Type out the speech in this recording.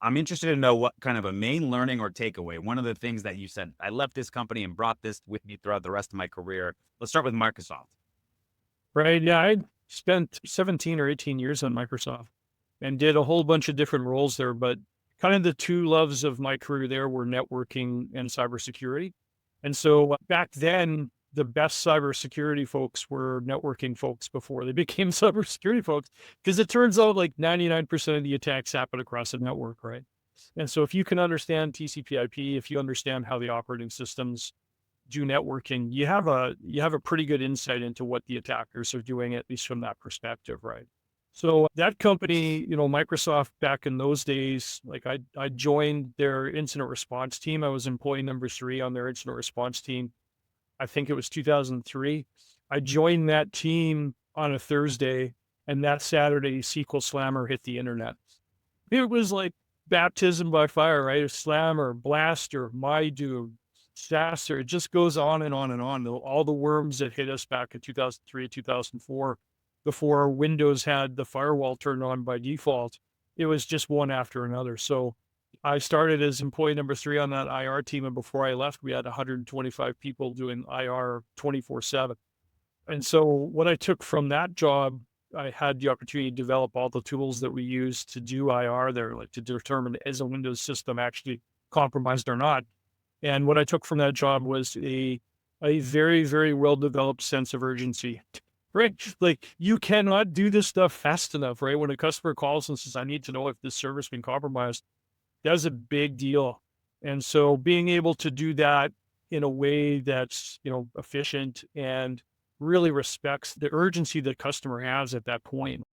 I'm interested to know what kind of a main learning or takeaway. One of the things that you said, I left this company and brought this with me throughout the rest of my career. Let's start with Microsoft. Right. Yeah. I spent 17 or 18 years on Microsoft and did a whole bunch of different roles there. But kind of the two loves of my career there were networking and cybersecurity. And so back then, the best cybersecurity folks were networking folks before they became cybersecurity folks, because it turns out like 99% of the attacks happen across a network, right? And so if you can understand TCP/IP, if you understand how the operating systems do networking, you have a pretty good insight into what the attackers are doing, at least from that perspective, right? So that company, Microsoft back in those days, like I joined their incident response team. I was employee number 3 on their incident response team. I think it was 2003. I joined that team on a Thursday, and that Saturday, SQL Slammer hit the internet. It was like baptism by fire, right? Slammer, Blaster, MyDo, Sasser. It just goes on and on and on. All the worms that hit us back in 2003, 2004, before Windows had the firewall turned on by default, it was just one after another. So I started as employee number 3 on that IR team. And before I left, we had 125 people doing IR 24/7. And so what I took from that job, I had the opportunity to develop all the tools that we use to do IR there, like to determine is a Windows system actually compromised or not. And what I took from that job was a very, very well developed sense of urgency. Right. Like you cannot do this stuff fast enough, right? When a customer calls and says, I need to know if this server's been compromised, that's a big deal. And so being able to do that in a way that's, efficient and really respects the urgency the customer has at that point